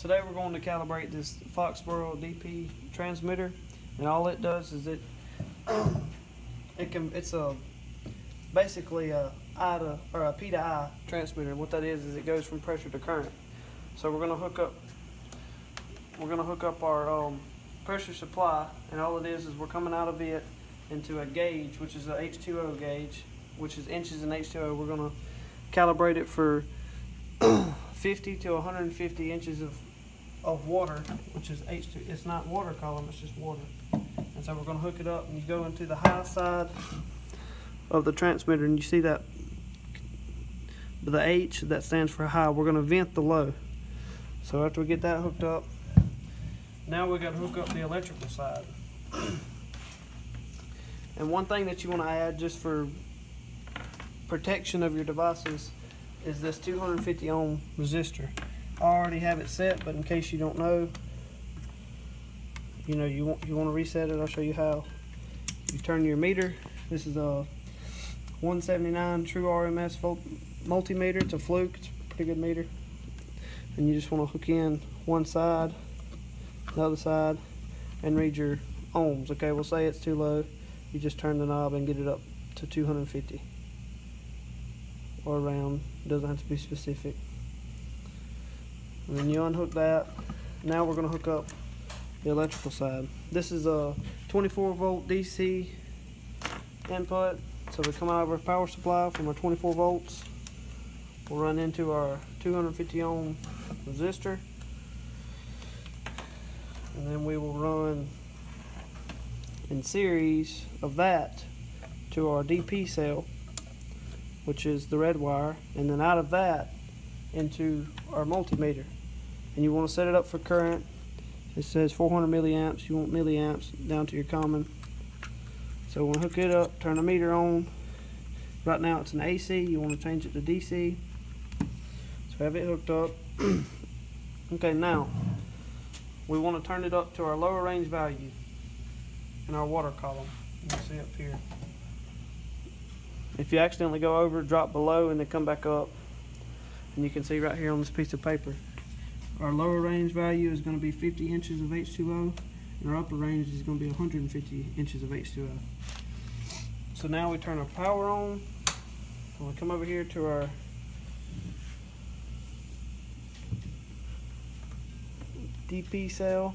Today we're going to calibrate this Foxboro DP transmitter, and all it does is it's basically a P to I transmitter. And what that is it goes from pressure to current. So we're gonna hook up our pressure supply, and all it is we're coming out of it into a gauge, which is a H2O gauge, which is inches in H2O. We're gonna calibrate it for 50 to 150 inches of water, which is H2. It's not water column, it's just water. And so we're going to hook it up, and you go into the high side of the transmitter, and you see that the H that stands for high. We're going to vent the low. So after we get that hooked up, now we got to hook up the electrical side. And one thing that you want to add, just for protection of your devices, is this 250 ohm resistor. I already have it set, but in case you don't know, you want to reset it. I'll show you how. You turn your meter. This is a 179 true RMS volt multimeter. It's a Fluke. It's a pretty good meter. And you just want to hook in one side, the other side, and read your ohms. Okay, we'll say it's too low. You just turn the knob and get it up to 250. Or around, doesn't have to be specific. And then you unhook that. Now we're going to hook up the electrical side. This is a 24 volt DC input, so we come out of our power supply from our 24 volts. We'll run into our 250 ohm resistor, and then we will run in series of that to our DP cell, which is the red wire, and then out of that into our multimeter. And you want to set it up for current. It says 400 milliamps. You want milliamps down to your common. So we'll hook it up, turn the meter on. Right now it's an AC. You want to change it to DC. So have it hooked up. Okay, now we want to turn it up to our lower range value in our water column. You can see up here. If you accidentally go over, drop below, and then come back up, and you can see right here on this piece of paper, our lower range value is going to be 50 inches of H2O, and our upper range is going to be 150 inches of H2O. So now we turn our power on, and we come over here to our DP cell,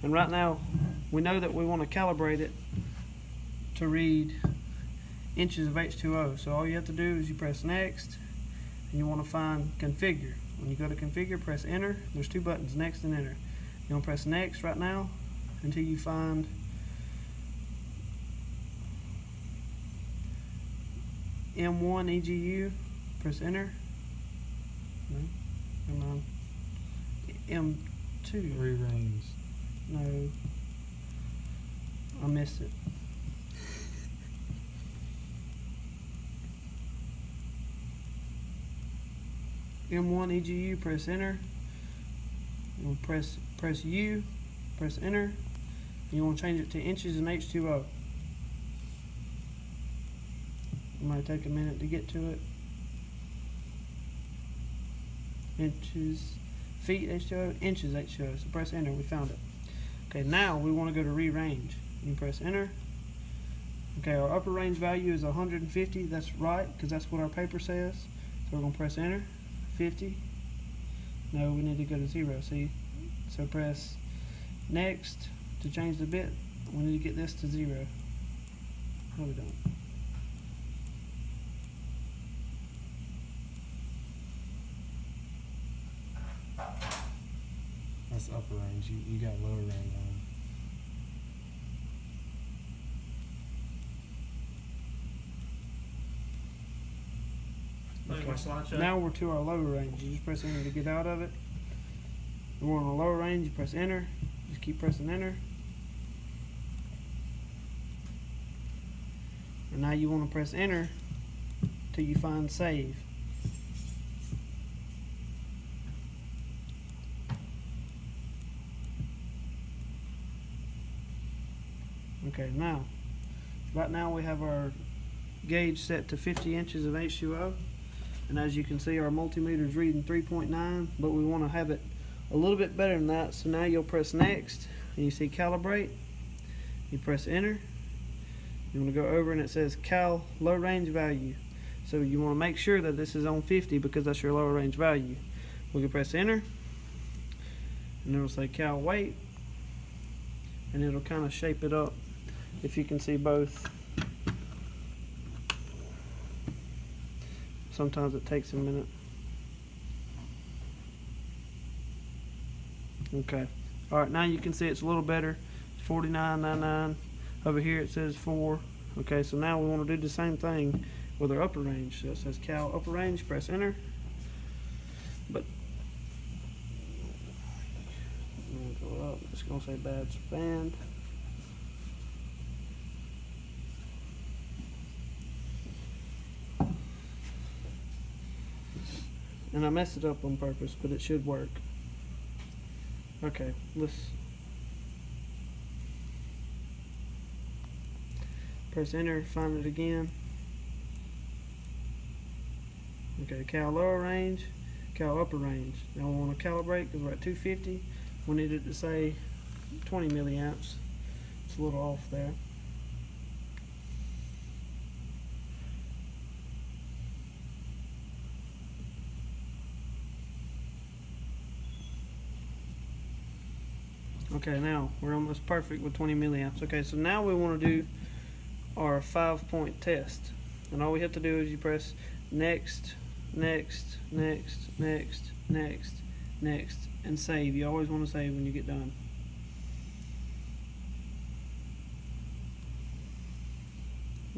and right now we know that we want to calibrate it to read inches of H2O. So all you have to do is you press next, and you want to find configure. When you go to configure, press enter. There's two buttons, next and enter. You want to press next right now until you find M1 EGU. Press enter. No, never mind. M2. Rearrange. No, I missed it. M1 EGU, press enter. You'll press U, press enter. You want to change it to inches in H2O. It might take a minute to get to it. Inches, feet H2O, inches H2O. So press enter, we found it. Okay, now we want to go to rearrange. You press enter. Okay, our upper range value is 150. That's right, because that's what our paper says. So we're going to press enter. 50. No, we need to go to 0. See? So press next to change the bit. We need to get this to 0. No, we don't. That's upper range. You got lower range on. Okay. Now we're to our lower range. You just press enter to get out of it. We're on the lower range. You press enter. Just keep pressing enter. And now you want to press enter till you find save. Okay, now, right now we have our gauge set to 50 inches of H2O. And as you can see, our multimeter is reading 3.9, but we want to have it a little bit better than that. So now you'll press next, and you see calibrate. You press enter. You want to go over and it says cal low range value. So you want to make sure that this is on 50 because that's your lower range value. We can press enter, and it'll say cal weight, and it'll kind of shape it up. If you can see both. Sometimes it takes a minute. Okay. Alright, now you can see it's a little better. It's 49.99. Over here it says 4. Okay, so now we want to do the same thing with our upper range. So it says cal upper range, press enter. But I'm gonna go up. It's gonna say bad band. And I messed it up on purpose, but it should work. Okay, let's press enter, find it again. Okay, cal lower range, cal upper range. Now we want to calibrate because we're at 250. We need it to say 20 milliamps. It's a little off there. Okay, now we're almost perfect with 20 milliamps. Okay, so now we want to do our 5-point test. And all we have to do is you press next, next, next, next, next, next, and save. You always want to save when you get done.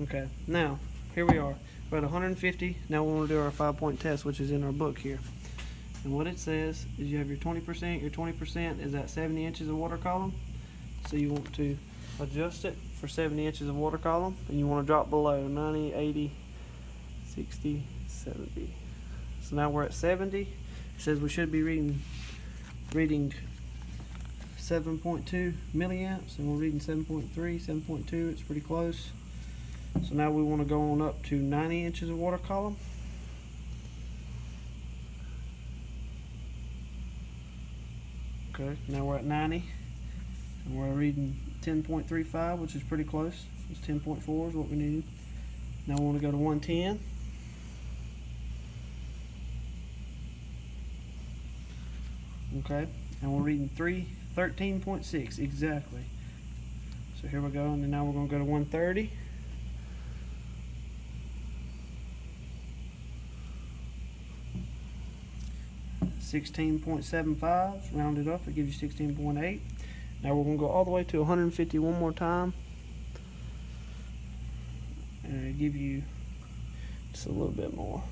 Okay, now here we are. We're at 150. Now we want to do our 5-point test, which is in our book here. And what it says is you have your 20%. Your 20% is at 70 inches of water column. So you want to adjust it for 70 inches of water column, and you want to drop below 90, 80, 60, 70. So now we're at 70. It says we should be reading 7.2 milliamps, and we're reading 7.3, 7.2. It's pretty close. So now we want to go on up to 90 inches of water column. Okay, now we're at 90, and we're reading 10.35, which is pretty close. It's 10.4 is what we need. Now we want to go to 110. Okay, and we're reading 13.6 exactly. So here we go, and then now we're going to go to 130. $16.75, round it up, it gives you 16.8. Now we're going to go all the way to 150 one more time, and it'll give you just a little bit more.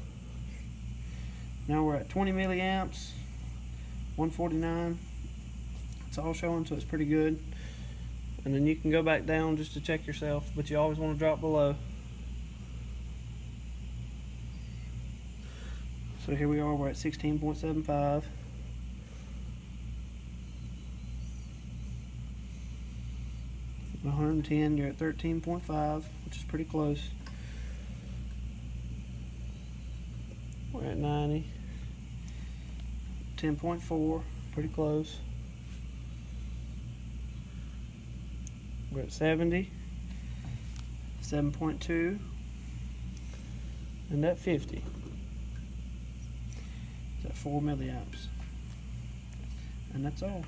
Now we're at 20 milliamps, 149. It's all showing, so it's pretty good. And then you can go back down just to check yourself, but you always want to drop below. So here we are, we're at 16.75. At 110, you're at 13.5, which is pretty close. We're at 90. 10.4, pretty close. We're at 70. 7.2. And at 50. At 4 milliamps, and that's all.